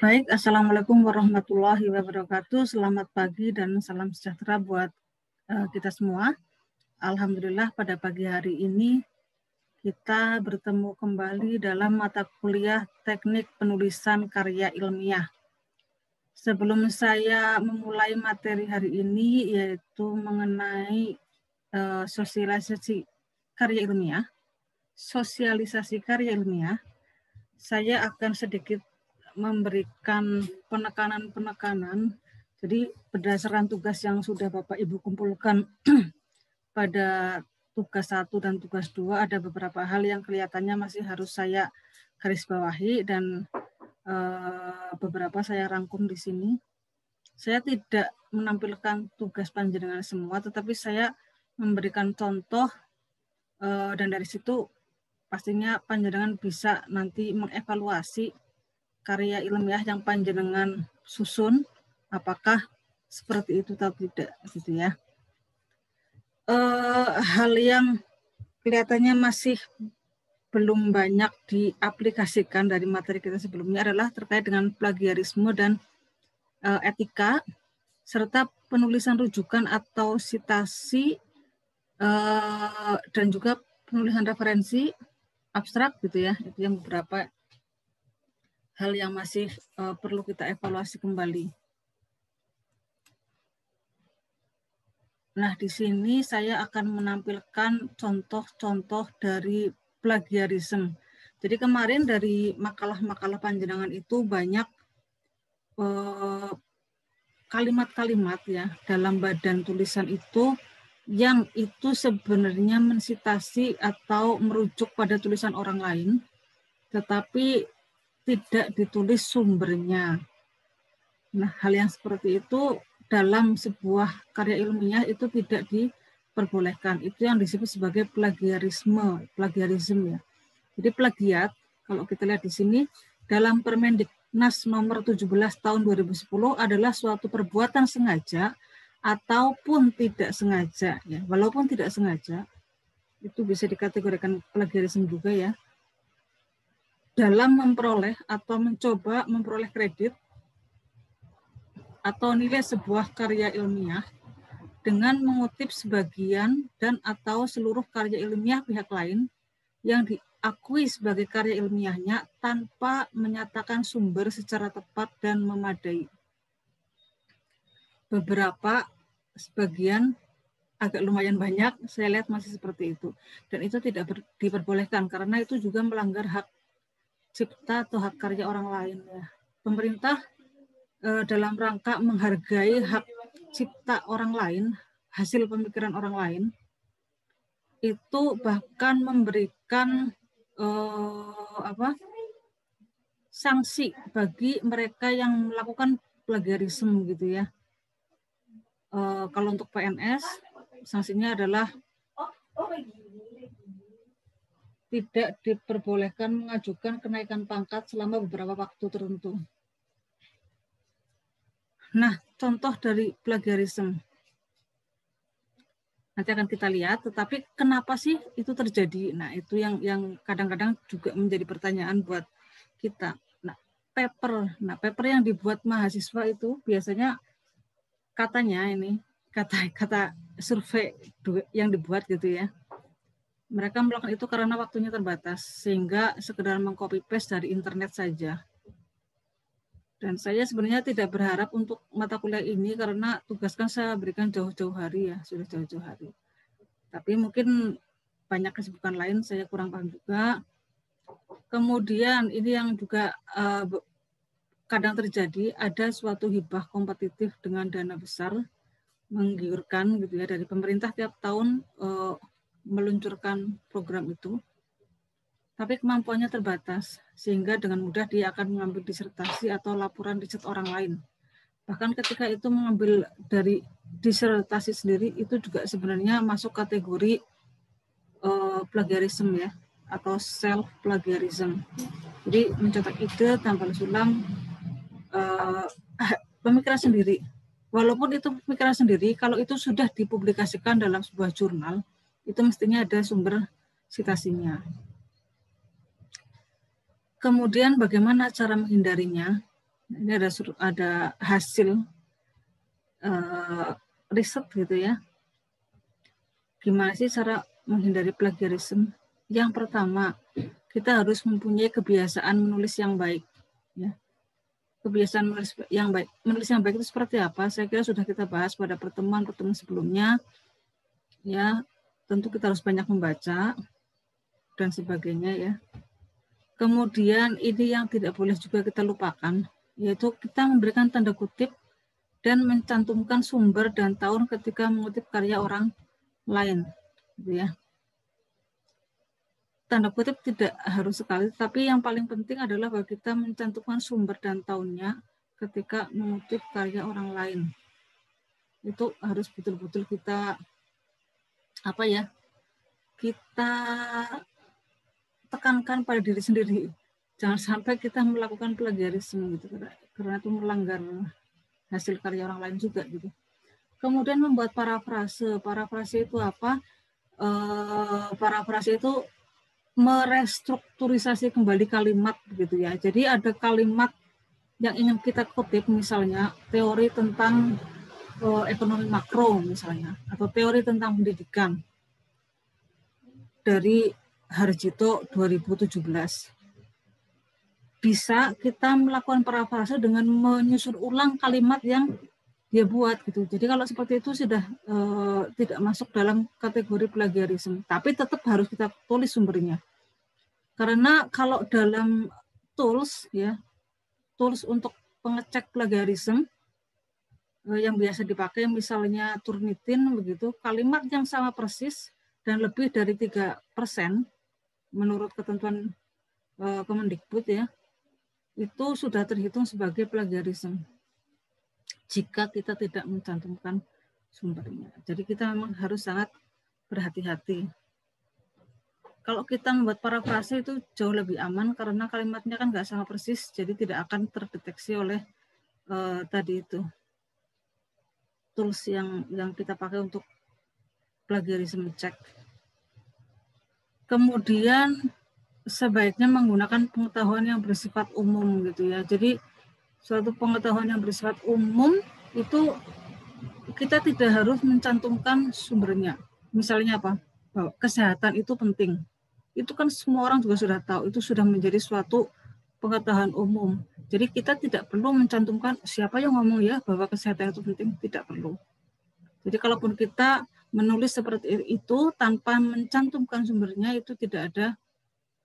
Baik, Assalamualaikum warahmatullahi wabarakatuh. Selamat pagi dan salam sejahtera buat kita semua. Alhamdulillah pada pagi hari ini kita bertemu kembali dalam mata kuliah Teknik Penulisan Karya Ilmiah. Sebelum saya memulai materi hari ini, yaitu mengenai sosialisasi karya ilmiah, saya akan sedikit memberikan penekanan-penekanan. Jadi berdasarkan tugas yang sudah Bapak Ibu kumpulkan pada tugas 1 dan tugas 2, ada beberapa hal yang kelihatannya masih harus saya garis bawahi dan beberapa saya rangkum di sini. Saya tidak menampilkan tugas panjenengan semua, tetapi saya memberikan contoh dan dari situ pastinya panjenengan bisa nanti mengevaluasi karya ilmiah yang panjenengan susun, apakah seperti itu atau tidak, gitu ya. Hal yang kelihatannya masih belum banyak diaplikasikan dari materi kita sebelumnya adalah terkait dengan plagiarisme dan etika, serta penulisan rujukan atau sitasi, dan juga penulisan referensi abstrak, gitu ya. Itu yang beberapa hal yang masih perlu kita evaluasi kembali. Nah, di sini saya akan menampilkan contoh-contoh dari plagiarisme. Jadi kemarin dari makalah-makalah panjenengan itu banyak kalimat-kalimat ya dalam badan tulisan itu yang itu sebenarnya mensitasi atau merujuk pada tulisan orang lain, tetapi tidak ditulis sumbernya. Nah, hal yang seperti itu dalam sebuah karya ilmiah itu tidak diperbolehkan. Itu yang disebut sebagai plagiarisme ya. Jadi plagiat, kalau kita lihat di sini, dalam Permendiknas nomor 17 tahun 2010 adalah suatu perbuatan sengaja ataupun tidak sengaja. Ya. Walaupun tidak sengaja, itu bisa dikategorikan plagiarisme juga ya. Dalam memperoleh atau mencoba memperoleh kredit atau nilai sebuah karya ilmiah dengan mengutip sebagian dan atau seluruh karya ilmiah pihak lain yang diakui sebagai karya ilmiahnya tanpa menyatakan sumber secara tepat dan memadai. Beberapa, sebagian, agak lumayan banyak, saya lihat masih seperti itu. Dan itu tidak diperbolehkan karena itu juga melanggar hak cipta atau hak karya orang lain. Ya. Pemerintah dalam rangka menghargai hak cipta orang lain, hasil pemikiran orang lain, itu bahkan memberikan sanksi bagi mereka yang melakukan plagiarisme gitu ya. Kalau untuk PNS, sanksinya adalah tidak diperbolehkan mengajukan kenaikan pangkat selama beberapa waktu tertentu. Nah, contoh dari plagiarisme. Nanti akan kita lihat, tetapi kenapa sih itu terjadi? Nah, itu yang kadang-kadang juga menjadi pertanyaan buat kita. Nah, paper yang dibuat mahasiswa itu biasanya katanya ini, kata survei yang dibuat gitu ya. Mereka melakukan itu karena waktunya terbatas, sehingga sekedar meng-copy paste dari internet saja. Dan saya sebenarnya tidak berharap untuk mata kuliah ini karena tugas kan saya berikan jauh-jauh hari ya, sudah jauh-jauh hari. Tapi mungkin banyak kesibukan lain, saya kurang paham juga. Kemudian ini yang juga kadang terjadi, ada suatu hibah kompetitif dengan dana besar, menggiurkan gitu ya, dari pemerintah tiap tahun meluncurkan program itu. Tapi kemampuannya terbatas, sehingga dengan mudah dia akan mengambil disertasi atau laporan riset orang lain. Bahkan ketika itu mengambil dari disertasi sendiri, itu juga sebenarnya masuk kategori plagiarisme ya, atau self-plagiarism. Jadi mencetak ide tanpa sulam, pemikiran sendiri. Walaupun itu pemikiran sendiri, kalau itu sudah dipublikasikan dalam sebuah jurnal, itu mestinya ada sumber citasinya. Kemudian bagaimana cara menghindarinya? Ini ada hasil riset gitu ya. Gimana sih cara menghindari plagiarisme? Yang pertama, kita harus mempunyai kebiasaan menulis yang baik. Ya. Kebiasaan menulis yang baik. Menulis yang baik itu seperti apa? Saya kira sudah kita bahas pada pertemuan-pertemuan sebelumnya. Ya, tentu kita harus banyak membaca dan sebagainya ya. Kemudian ini yang tidak boleh juga kita lupakan, yaitu kita memberikan tanda kutip dan mencantumkan sumber dan tahun ketika mengutip karya orang lain, gitu ya. Tanda kutip tidak harus sekali, tapi yang paling penting adalah bahwa kita mencantumkan sumber dan tahunnya ketika mengutip karya orang lain. Itu harus betul-betul kita kita tekankan pada diri sendiri. Jangan sampai kita melakukan plagiarisme gitu, karena itu melanggar hasil karya orang lain juga gitu. Kemudian membuat parafrase. Parafrase itu apa? Parafrase itu merestrukturisasi kembali kalimat gitu ya. Jadi ada kalimat yang ingin kita kutip, misalnya teori tentang ekonomi makro misalnya, atau teori tentang pendidikan dari Harjito 2017. Bisa kita melakukan parafrase dengan menyusun ulang kalimat yang dia buat gitu. Jadi kalau seperti itu sudah tidak masuk dalam kategori plagiarisme, tapi tetap harus kita tulis sumbernya. Karena kalau dalam tools ya, tools untuk pengecek plagiarisme yang biasa dipakai misalnya Turnitin begitu, kalimat yang sama persis dan lebih dari 3% menurut ketentuan Kemendikbud ya, itu sudah terhitung sebagai plagiarisme jika kita tidak mencantumkan sumbernya. Jadi kita memang harus sangat berhati-hati. Kalau kita membuat parafrase itu jauh lebih aman karena kalimatnya kan nggak sama persis, jadi tidak akan terdeteksi oleh tadi itu tools yang kita pakai untuk plagiarisme check. Kemudian sebaiknya menggunakan pengetahuan yang bersifat umum gitu ya. Jadi suatu pengetahuan yang bersifat umum itu kita tidak harus mencantumkan sumbernya. Misalnya apa? Bahwa kesehatan itu penting. Itu kan semua orang juga sudah tahu, itu sudah menjadi suatu pengetahuan umum. Jadi kita tidak perlu mencantumkan siapa yang ngomong ya bahwa kesehatan itu penting, tidak perlu. Jadi kalaupun kita menulis seperti itu tanpa mencantumkan sumbernya, itu tidak ada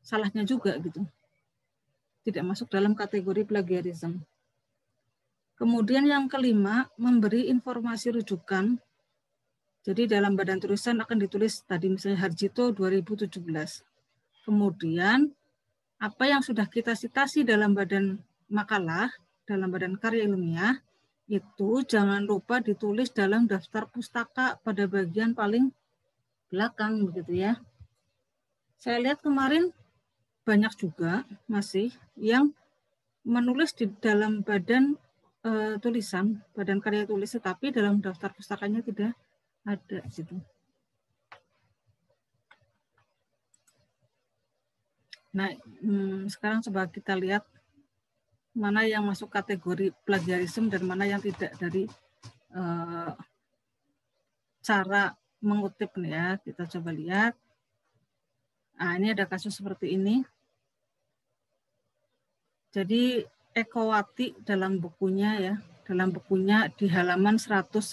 salahnya juga gitu. Tidak masuk dalam kategori plagiarisme. Kemudian yang kelima, memberi informasi rujukan. Jadi dalam badan tulisan akan ditulis tadi misalnya Harjito 2017. Kemudian apa yang sudah kita citasi dalam badan makalah, dalam badan karya ilmiah, itu jangan lupa ditulis dalam daftar pustaka pada bagian paling belakang begitu ya. Saya lihat kemarin banyak juga masih yang menulis di dalam badan tulisan, badan karya tulis, tetapi dalam daftar pustakanya tidak ada gitu. Nah, sekarang coba kita lihat mana yang masuk kategori plagiarisme dan mana yang tidak dari cara mengutip nih ya. Kita coba lihat. Nah, ini ada kasus seperti ini. Jadi Ekowati dalam bukunya ya, dalam bukunya di halaman 194.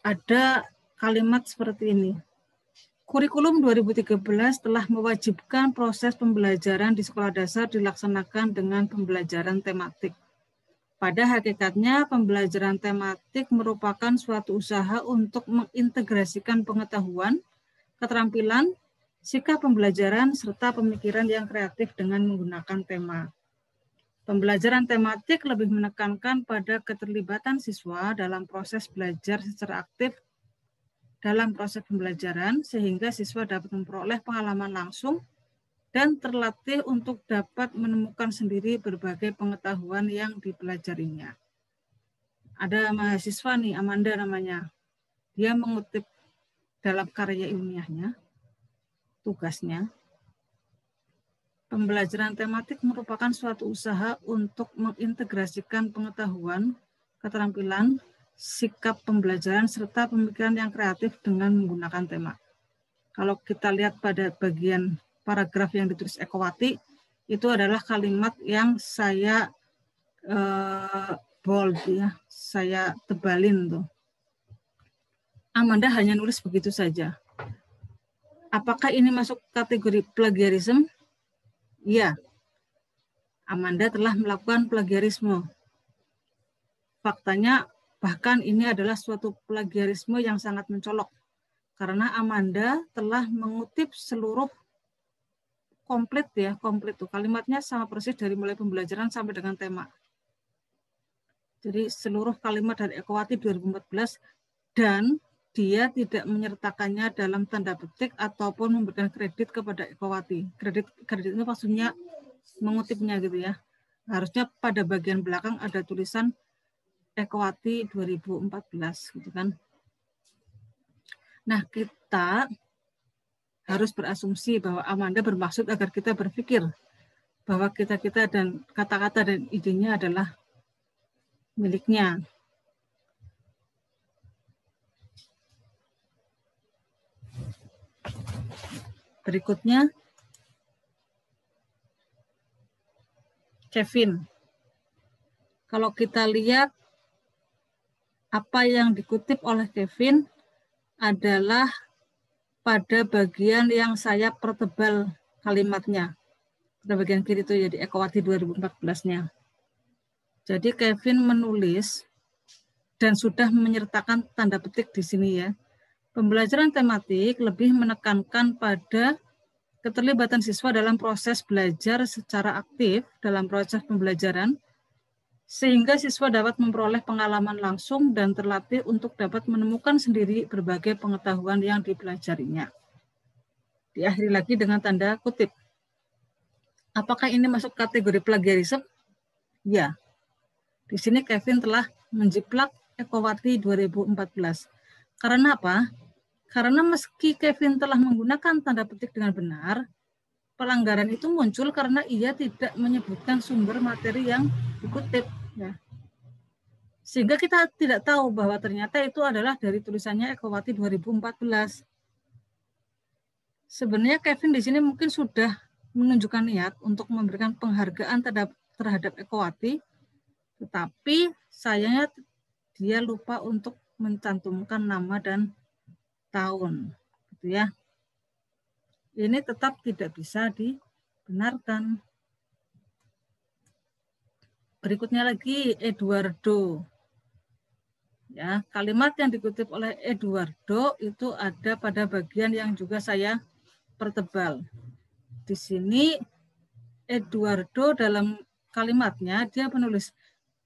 Ada kalimat seperti ini. Kurikulum 2013 telah mewajibkan proses pembelajaran di sekolah dasar dilaksanakan dengan pembelajaran tematik. Pada hakikatnya, pembelajaran tematik merupakan suatu usaha untuk mengintegrasikan pengetahuan, keterampilan, sikap pembelajaran, serta pemikiran yang kreatif dengan menggunakan tema. Pembelajaran tematik lebih menekankan pada keterlibatan siswa dalam proses belajar secara aktif dalam proses pembelajaran, sehingga siswa dapat memperoleh pengalaman langsung dan terlatih untuk dapat menemukan sendiri berbagai pengetahuan yang dipelajarinya. Ada mahasiswa nih, Amanda namanya. Dia mengutip dalam karya ilmiahnya, tugasnya, Pembelajaran tematik merupakan suatu usaha untuk mengintegrasikan pengetahuan, keterampilan, sikap pembelajaran, serta pemikiran yang kreatif dengan menggunakan tema. Kalau kita lihat pada bagian paragraf yang ditulis Ekowati, itu adalah kalimat yang saya bold ya, saya tebalin tuh. Amanda hanya nulis begitu saja. Apakah ini masuk kategori plagiarisme? Iya. Amanda telah melakukan plagiarisme. Faktanya bahkan ini adalah suatu plagiarisme yang sangat mencolok. Karena Amanda telah mengutip seluruh komplit tuh. Kalimatnya sama persis dari mulai pembelajaran sampai dengan tema. Jadi seluruh kalimat dari Ekowati 2014 dan dia tidak menyertakannya dalam tanda petik ataupun memberikan kredit kepada Ekowati. Kredit itu maksudnya mengutipnya gitu ya. Harusnya pada bagian belakang ada tulisan Ekowati 2014 gitu kan. Nah, kita harus berasumsi bahwa Amanda bermaksud agar kita berpikir bahwa kita dan kata-kata dan idenya adalah miliknya. Berikutnya, Kevin. Kalau kita lihat apa yang dikutip oleh Kevin adalah pada bagian yang saya pertebal kalimatnya. Pada bagian kiri itu jadi Ekowati 2014-nya. Jadi Kevin menulis dan sudah menyertakan tanda petik di sini ya. Pembelajaran tematik lebih menekankan pada keterlibatan siswa dalam proses belajar secara aktif dalam proses pembelajaran, sehingga siswa dapat memperoleh pengalaman langsung dan terlatih untuk dapat menemukan sendiri berbagai pengetahuan yang dipelajarinya. Diakhiri lagi dengan tanda kutip. Apakah ini masuk kategori plagiarisme? Ya. Di sini Kevin telah menjiplak Ekowati 2014. Karena apa? Karena meski Kevin telah menggunakan tanda petik dengan benar, pelanggaran itu muncul karena ia tidak menyebutkan sumber materi yang dikutip. Ya. Sehingga kita tidak tahu bahwa ternyata itu adalah dari tulisannya Ekowati 2014. Sebenarnya Kevin di sini mungkin sudah menunjukkan niat untuk memberikan penghargaan terhadap Ekowati, tetapi sayangnya dia lupa untuk mencantumkan nama dan tahun, gitu ya. Ini tetap tidak bisa dibenarkan. Berikutnya lagi Eduardo. Ya, kalimat yang dikutip oleh Eduardo itu ada pada bagian yang juga saya pertebal. Di sini Eduardo dalam kalimatnya dia menulis,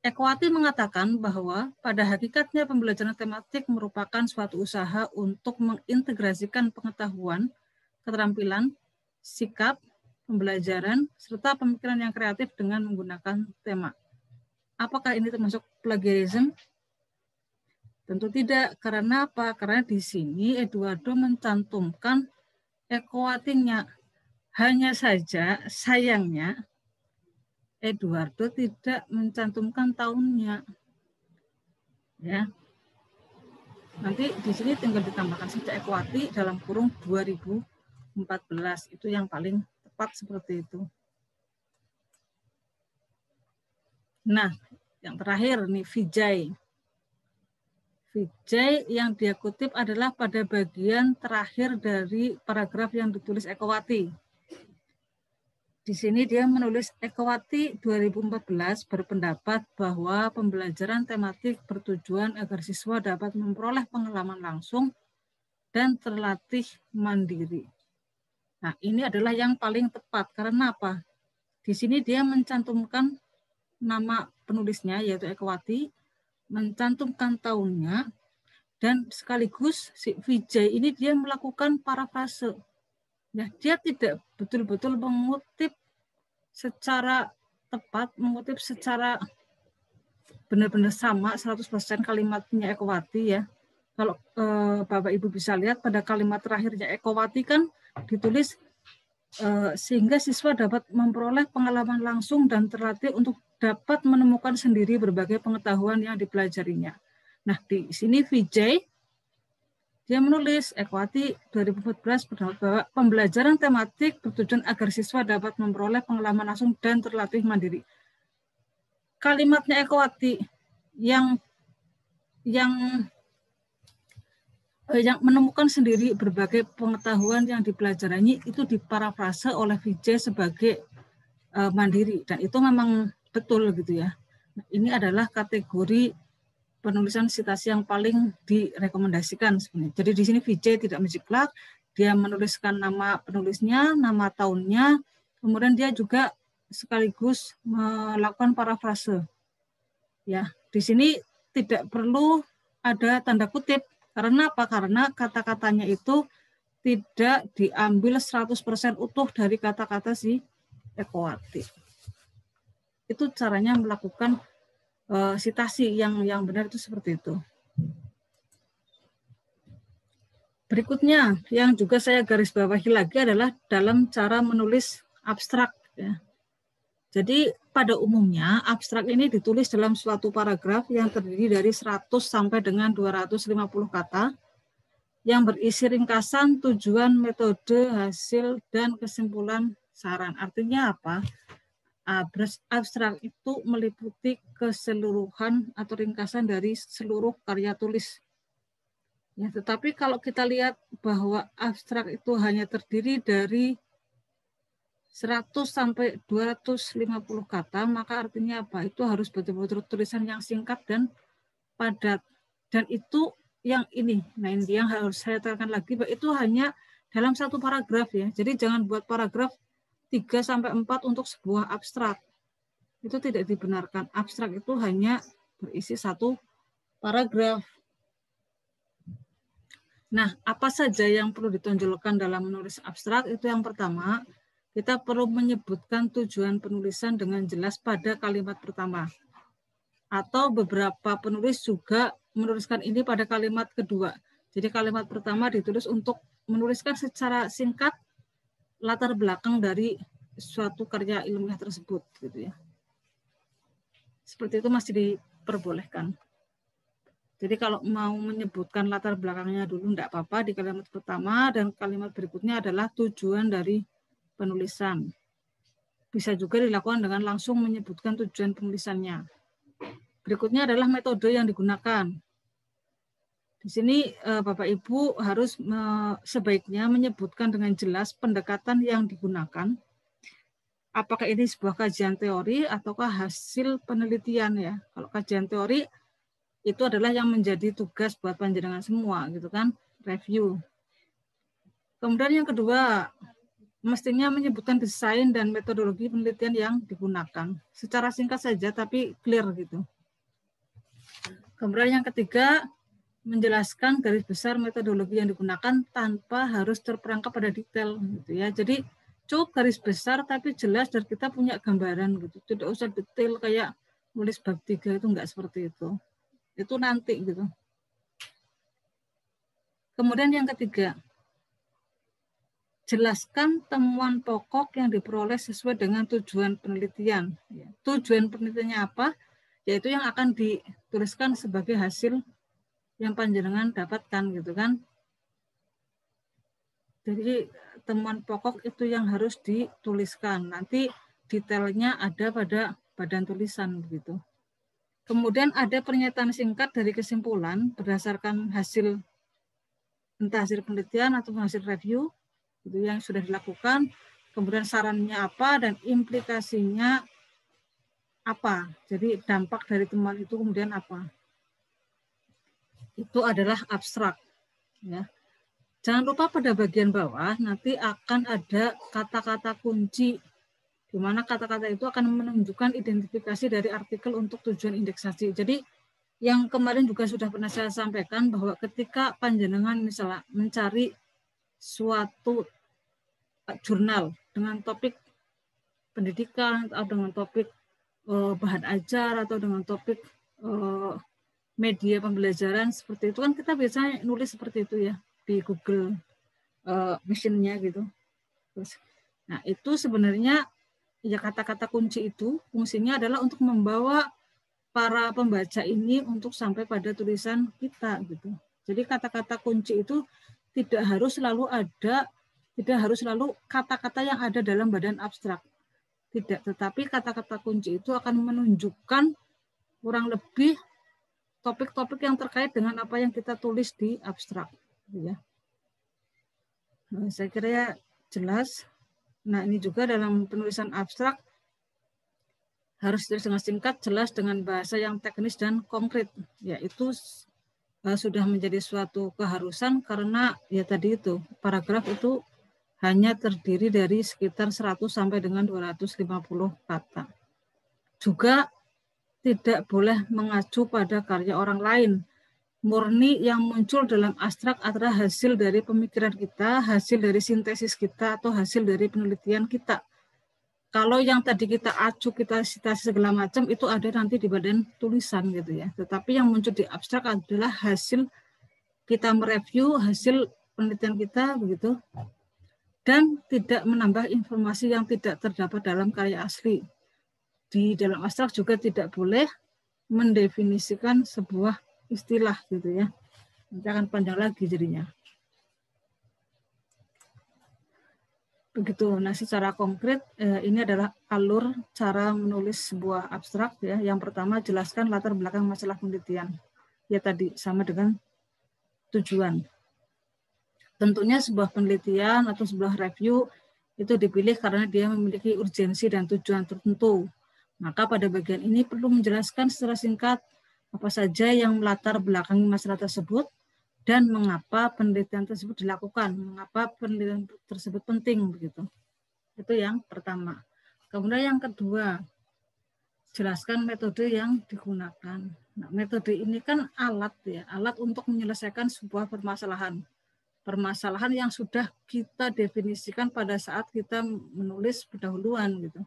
Ekowati mengatakan bahwa pada hakikatnya pembelajaran tematik merupakan suatu usaha untuk mengintegrasikan pengetahuan, keterampilan, sikap, pembelajaran, serta pemikiran yang kreatif dengan menggunakan tema. Apakah ini termasuk plagiarisme? Tentu tidak. Karena apa? Karena di sini Eduardo mencantumkan Ekowati-nya. Hanya saja sayangnya Eduardo tidak mencantumkan tahunnya. Ya. Nanti di sini tinggal ditambahkan saja Ekowati dalam kurung 2014. Itu yang paling tepat seperti itu. Nah, yang terakhir nih Vijay. Vijay yang dia kutip adalah pada bagian terakhir dari paragraf yang ditulis Ekowati. Di sini dia menulis Ekowati 2014 berpendapat bahwa pembelajaran tematik bertujuan agar siswa dapat memperoleh pengalaman langsung dan terlatih mandiri. Nah, ini adalah yang paling tepat. Karena apa? Di sini dia mencantumkan nama penulisnya, yaitu Ekowati, mencantumkan tahunnya, dan sekaligus si Vijay ini dia melakukan parafrase. Ya, dia tidak betul-betul mengutip secara tepat, mengutip secara benar-benar sama 100% kalimatnya Ekowati ya. Kalau Bapak Ibu bisa lihat pada kalimat terakhirnya Ekowati kan ditulis sehingga siswa dapat memperoleh pengalaman langsung dan terlatih untuk dapat menemukan sendiri berbagai pengetahuan yang dipelajarinya. Nah, di sini Vijay dia menulis, Equati 2014 berpendapat bahwa pembelajaran tematik bertujuan agar siswa dapat memperoleh pengalaman langsung dan terlatih mandiri. Kalimatnya Equati yang menemukan sendiri berbagai pengetahuan yang dipelajarinya itu diparafrase oleh Vijay sebagai mandiri, dan itu memang betul gitu ya. Ini adalah kategori penulisan sitasi yang paling direkomendasikan sebenarnya. Jadi di sini Vijay tidak menjiplak, dia menuliskan nama penulisnya, nama tahunnya, kemudian dia juga sekaligus melakukan parafrase. Ya, di sini tidak perlu ada tanda kutip. Karena apa? Karena kata-katanya itu tidak diambil 100% utuh dari kata-kata si Equati. Itu caranya melakukan sitasi yang benar itu seperti itu. Berikutnya yang juga saya garis bawahi lagi adalah dalam cara menulis abstrak. Ya. Jadi pada umumnya abstrak ini ditulis dalam suatu paragraf yang terdiri dari 100 sampai dengan 250 kata yang berisi ringkasan, tujuan, metode, hasil, dan kesimpulan saran. Artinya apa? Abstrak itu meliputi keseluruhan atau ringkasan dari seluruh karya tulis. Ya, tetapi kalau kita lihat bahwa abstrak itu hanya terdiri dari 100 sampai 250 kata, maka artinya apa? Itu harus betul-betul tulisan yang singkat dan padat. Dan itu yang ini. Nah, ini yang harus saya tekankan lagi, bahwa itu hanya dalam satu paragraf ya. Jadi jangan buat paragraf 3 sampai 4 untuk sebuah abstrak. Itu tidak dibenarkan. Abstrak itu hanya berisi satu paragraf. Nah, apa saja yang perlu ditonjolkan dalam menulis abstrak? Itu yang pertama, kita perlu menyebutkan tujuan penulisan dengan jelas pada kalimat pertama. Atau beberapa penulis juga menuliskan ini pada kalimat kedua. Jadi kalimat pertama ditulis untuk menuliskan secara singkat latar belakang dari suatu karya ilmiah tersebut, gitu ya. Seperti itu masih diperbolehkan. Jadi kalau mau menyebutkan latar belakangnya dulu enggak apa-apa di kalimat pertama, dan kalimat berikutnya adalah tujuan dari penulisan. Bisa juga dilakukan dengan langsung menyebutkan tujuan penulisannya. Berikutnya adalah metode yang digunakan. Di sini Bapak Ibu harus sebaiknya menyebutkan dengan jelas pendekatan yang digunakan. Apakah ini sebuah kajian teori ataukah hasil penelitian ya. Kalau kajian teori itu adalah yang menjadi tugas buat panjenengan semua gitu kan, review. Kemudian yang kedua, mestinya menyebutkan desain dan metodologi penelitian yang digunakan. Secara singkat saja tapi clear gitu. Kemudian yang ketiga, menjelaskan garis besar metodologi yang digunakan tanpa harus terperangkap pada detail gitu ya. Jadi cukup garis besar tapi jelas dan kita punya gambaran gitu. Tidak usah detail kayak nulis bab 3 itu enggak seperti itu. Itu nanti gitu. Kemudian yang ketiga, jelaskan temuan pokok yang diperoleh sesuai dengan tujuan penelitian. Tujuan penelitiannya apa? Yaitu yang akan dituliskan sebagai hasil yang panjenengan dapatkan gitu kan. Jadi temuan pokok itu yang harus dituliskan. Nanti detailnya ada pada badan tulisan begitu. Kemudian ada pernyataan singkat dari kesimpulan berdasarkan hasil, entah hasil penelitian atau hasil review itu yang sudah dilakukan, kemudian sarannya apa dan implikasinya apa. Jadi dampak dari temuan itu kemudian apa. Itu adalah abstrak. Ya. Jangan lupa pada bagian bawah nanti akan ada kata-kata kunci, di mana kata-kata itu akan menunjukkan identifikasi dari artikel untuk tujuan indeksasi. Jadi yang kemarin juga sudah pernah saya sampaikan bahwa ketika panjenengan misalnya mencari suatu jurnal dengan topik pendidikan atau dengan topik bahan ajar atau dengan topik media pembelajaran seperti itu kan kita biasanya nulis seperti itu ya di Google mesinnya gitu. Terus, Nah, itu sebenarnya ya kata-kata kunci itu fungsinya adalah untuk membawa para pembaca ini untuk sampai pada tulisan kita gitu. Jadi kata-kata kunci itu tidak harus selalu ada, tidak harus selalu kata-kata yang ada dalam badan abstrak. Tidak, tetapi kata-kata kunci itu akan menunjukkan kurang lebih topik-topik yang terkait dengan apa yang kita tulis di abstrak. Ya. Nah, saya kira ya jelas. Nah, ini juga dalam penulisan abstrak harus ditulis dengan singkat, jelas dengan bahasa yang teknis dan konkret. Yaitu sudah menjadi suatu keharusan karena ya tadi itu, paragraf itu hanya terdiri dari sekitar 100 sampai dengan 250 kata. Juga tidak boleh mengacu pada karya orang lain. Murni yang muncul dalam abstrak adalah hasil dari pemikiran kita, hasil dari sintesis kita, atau hasil dari penelitian kita. Kalau yang tadi kita acu, kita citasi segala macam, itu ada nanti di badan tulisan gitu ya. Tetapi yang muncul di abstrak adalah hasil kita mereview, hasil penelitian kita begitu, dan tidak menambah informasi yang tidak terdapat dalam karya asli. Di dalam abstrak juga tidak boleh mendefinisikan sebuah istilah gitu ya. Nanti akan panjang lagi jadinya. Begitu. Nah, secara konkret ini adalah alur cara menulis sebuah abstrak ya. Yang pertama jelaskan latar belakang masalah penelitian. Ya tadi sama dengan tujuan. Tentunya sebuah penelitian atau sebuah review itu dipilih karena dia memiliki urgensi dan tujuan tertentu. Maka pada bagian ini perlu menjelaskan secara singkat apa saja yang melatar belakangi masalah tersebut dan mengapa penelitian tersebut dilakukan, mengapa penelitian tersebut penting begitu. Itu yang pertama. Kemudian yang kedua, jelaskan metode yang digunakan. Nah, metode ini kan alat ya, alat untuk menyelesaikan sebuah permasalahan. Permasalahan yang sudah kita definisikan pada saat kita menulis pendahuluan gitu.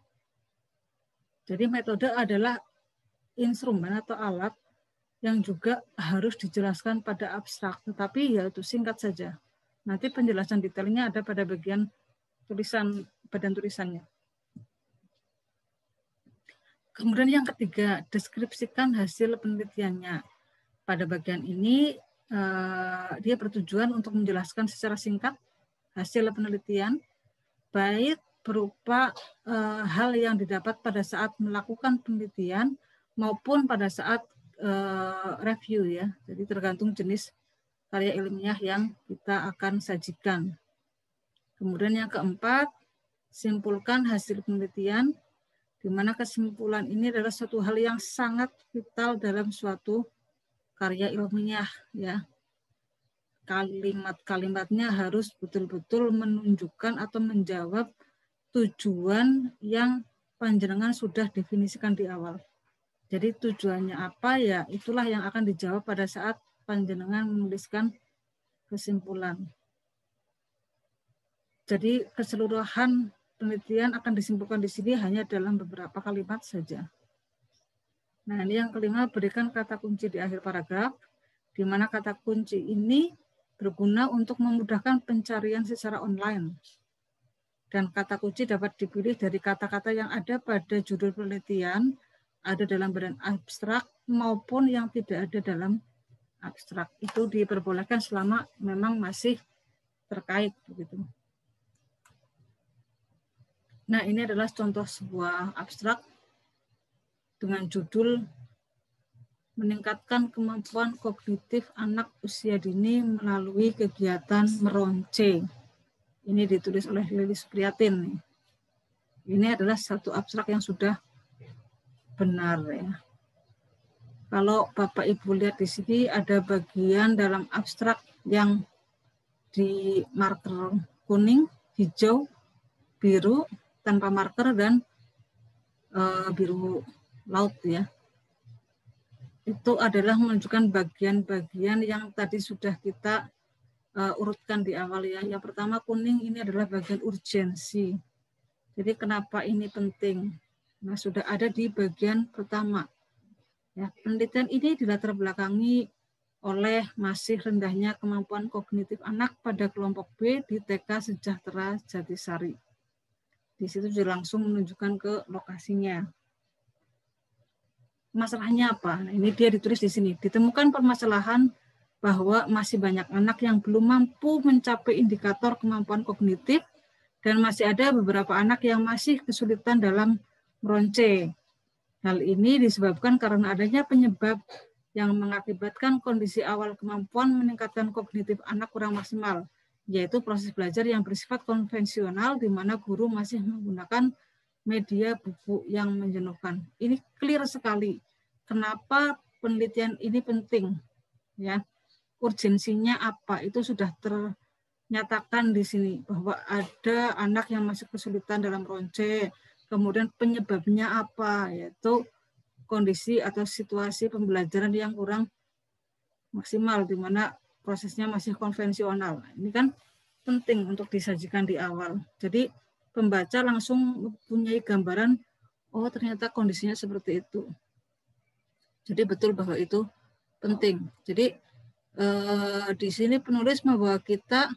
Jadi metode adalah instrumen atau alat yang juga harus dijelaskan pada abstrak, tetapi ya itu singkat saja. Nanti penjelasan detailnya ada pada bagian tulisan, badan tulisannya. Kemudian yang ketiga, deskripsikan hasil penelitiannya. Pada bagian ini dia bertujuan untuk menjelaskan secara singkat hasil penelitian, baik berupa hal yang didapat pada saat melakukan penelitian maupun pada saat review ya. Jadi tergantung jenis karya ilmiah yang kita akan sajikan. Kemudian yang keempat, simpulkan hasil penelitian, di mana kesimpulan ini adalah suatu hal yang sangat vital dalam suatu karya ilmiah ya. Kalimat-kalimatnya harus betul-betul menunjukkan atau menjawab tujuan yang panjenengan sudah definisikan di awal. Jadi tujuannya apa ya, itulah yang akan dijawab pada saat panjenengan menuliskan kesimpulan. Jadi keseluruhan penelitian akan disimpulkan di sini hanya dalam beberapa kalimat saja. Nah, ini yang kelima, berikan kata kunci di akhir paragraf, di mana kata kunci ini berguna untuk memudahkan pencarian secara online. Dan kata kunci dapat dipilih dari kata-kata yang ada pada judul penelitian, ada dalam badan abstrak maupun yang tidak ada dalam abstrak. Itu diperbolehkan selama memang masih terkait begitu. Nah, ini adalah contoh sebuah abstrak dengan judul meningkatkan kemampuan kognitif anak usia dini melalui kegiatan meronce. Ini ditulis oleh Lilis Priatin. Ini adalah satu abstrak yang sudah benar ya. Kalau Bapak Ibu lihat di sini ada bagian dalam abstrak yang di marker kuning, hijau, biru tanpa marker dan biru laut ya. Itu adalah menunjukkan bagian-bagian yang tadi sudah kita urutkan di awal ya. Yang pertama kuning ini adalah bagian urgensi. Jadi kenapa ini penting? Nah, sudah ada di bagian pertama. Ya, penelitian ini dilatar belakangi oleh masih rendahnya kemampuan kognitif anak pada kelompok B di TK Sejahtera Jatisari. Di situ juga langsung menunjukkan ke lokasinya. Masalahnya apa? Nah, ini dia ditulis di sini. Ditemukan permasalahan bahwa masih banyak anak yang belum mampu mencapai indikator kemampuan kognitif dan masih ada beberapa anak yang masih kesulitan dalam meronce. Hal ini disebabkan karena adanya penyebab yang mengakibatkan kondisi awal kemampuan meningkatkan kognitif anak kurang maksimal, yaitu proses belajar yang bersifat konvensional di mana guru masih menggunakan media buku yang menjenuhkan. Ini clear sekali. Kenapa penelitian ini penting? Ya, urgensinya apa? Itu sudah ternyatakan di sini bahwa ada anak yang masih kesulitan dalam ronce. Kemudian penyebabnya apa? Yaitu kondisi atau situasi pembelajaran yang kurang maksimal, di mana prosesnya masih konvensional. Ini kan penting untuk disajikan di awal. Jadi pembaca langsung mempunyai gambaran, oh ternyata kondisinya seperti itu. Jadi betul bahwa itu penting. Jadi di sini penulis membawa kita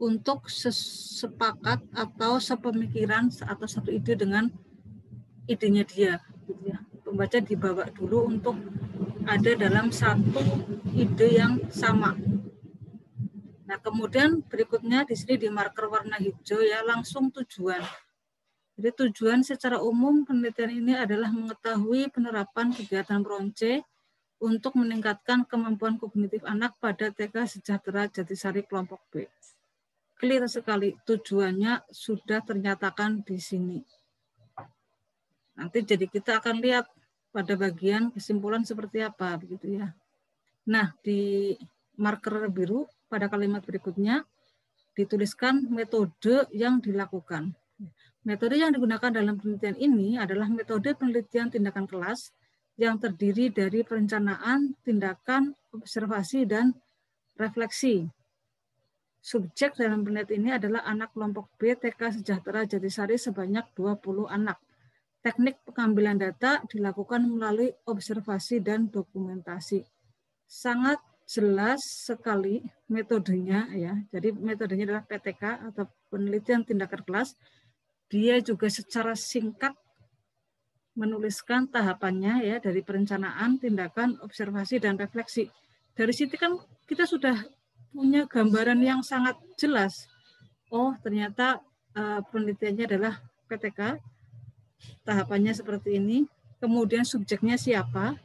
untuk sepakat atau sepemikiran atau satu ide dengan idenya dia. Gitu ya. Pembaca dibawa dulu untuk ada dalam satu ide yang sama. Nah, kemudian berikutnya di sini di marker warna hijau ya langsung tujuan. Jadi tujuan secara umum penelitian ini adalah mengetahui penerapan kegiatan meronce untuk meningkatkan kemampuan kognitif anak pada TK Sejahtera Jatisari kelompok B. Clear sekali, tujuannya sudah ternyatakan di sini. Nanti jadi kita akan lihat pada bagian kesimpulan seperti apa begitu ya. Nah, di marker biru pada kalimat berikutnya dituliskan metode yang dilakukan. Metode yang digunakan dalam penelitian ini adalah metode penelitian tindakan kelas yang terdiri dari perencanaan, tindakan, observasi, dan refleksi. Subjek dalam penelitian ini adalah anak kelompok B TK Sejahtera Jatisari sebanyak 20 anak. Teknik pengambilan data dilakukan melalui observasi dan dokumentasi. Sangat jelas sekali metodenya ya. Jadi metodenya adalah PTK atau penelitian tindakan kelas. Dia juga secara singkat menuliskan tahapannya ya dari perencanaan, tindakan, observasi dan refleksi. Dari situ kan kita sudah punya gambaran yang sangat jelas. Oh, ternyata penelitiannya adalah PTK. Tahapannya seperti ini. Kemudian subjeknya siapa?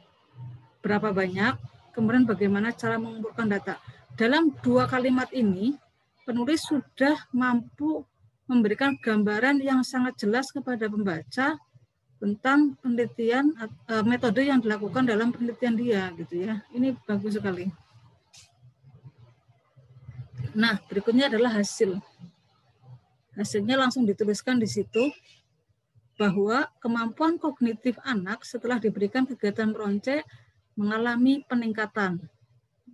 Berapa banyak? Kemudian bagaimana cara mengumpulkan data. Dalam 2 kalimat ini, penulis sudah mampu memberikan gambaran yang sangat jelas kepada pembaca tentang penelitian metode yang dilakukan dalam penelitian dia, gitu ya. Ini bagus sekali. Nah, berikutnya adalah hasil. Hasilnya langsung dituliskan di situ bahwa kemampuan kognitif anak setelah diberikan kegiatan meronce mengalami peningkatan.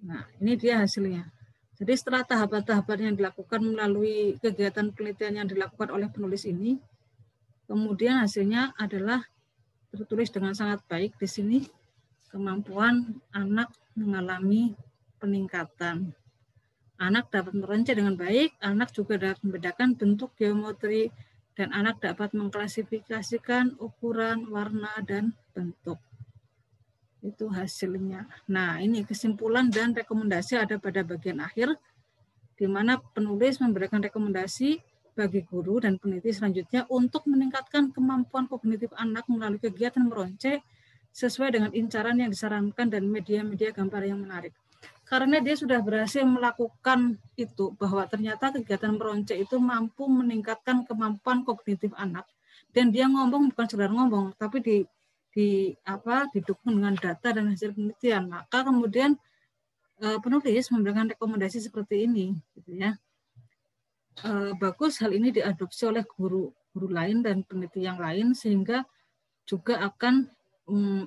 Nah, ini dia hasilnya. Jadi setelah tahapan-tahapan yang dilakukan melalui kegiatan penelitian yang dilakukan oleh penulis ini, kemudian hasilnya adalah tertulis dengan sangat baik di sini, kemampuan anak mengalami peningkatan. Anak dapat meronce dengan baik, anak juga dapat membedakan bentuk geometri, dan anak dapat mengklasifikasikan ukuran, warna, dan bentuk. Itu hasilnya. Nah, ini kesimpulan dan rekomendasi ada pada bagian akhir, di mana penulis memberikan rekomendasi bagi guru dan peneliti selanjutnya untuk meningkatkan kemampuan kognitif anak melalui kegiatan meronce sesuai dengan incaran yang disarankan dan media-media gambar yang menarik. Karena dia sudah berhasil melakukan itu, bahwa ternyata kegiatan meronce itu mampu meningkatkan kemampuan kognitif anak, dan dia ngomong bukan sekedar ngomong, tapi didukung dengan data dan hasil penelitian. Maka kemudian penulis memberikan rekomendasi seperti ini, gitu ya. Bagus hal ini diadopsi oleh guru lain dan peneliti yang lain, sehingga juga akan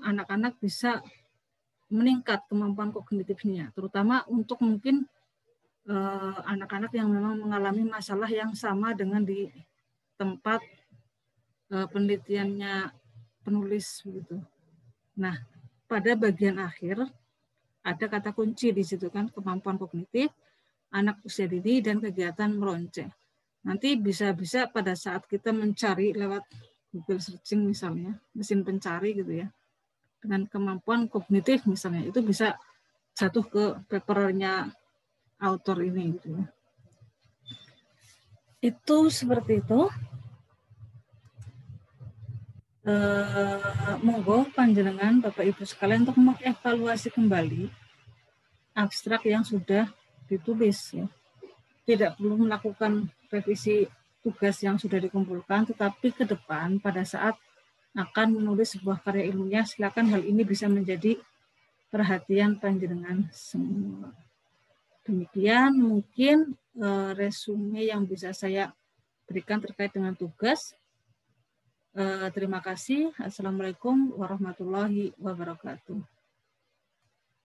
anak-anak bisa meningkat kemampuan kognitifnya, terutama untuk mungkin anak-anak yang memang mengalami masalah yang sama dengan di tempat penelitiannya penulis begitu. Nah, pada bagian akhir ada kata kunci di situ kan, kemampuan kognitif, anak usia dini, dan kegiatan meronce. Nanti bisa-bisa pada saat kita mencari lewat Google searching misalnya, mesin pencari gitu ya, dengan kemampuan kognitif misalnya, itu bisa jatuh ke papernya author ini gitu ya. Itu seperti itu. Monggo panjenengan Bapak Ibu sekalian untuk mengevaluasi kembali abstrak yang sudah ditulis ya. Tidak perlu melakukan revisi tugas yang sudah dikumpulkan, tetapi ke depan pada saat akan menulis sebuah karya ilmiah, silakan hal ini bisa menjadi perhatian panjenengan semua. Demikian mungkin resume yang bisa saya berikan terkait dengan tugas. Terima kasih. Assalamualaikum warahmatullahi wabarakatuh.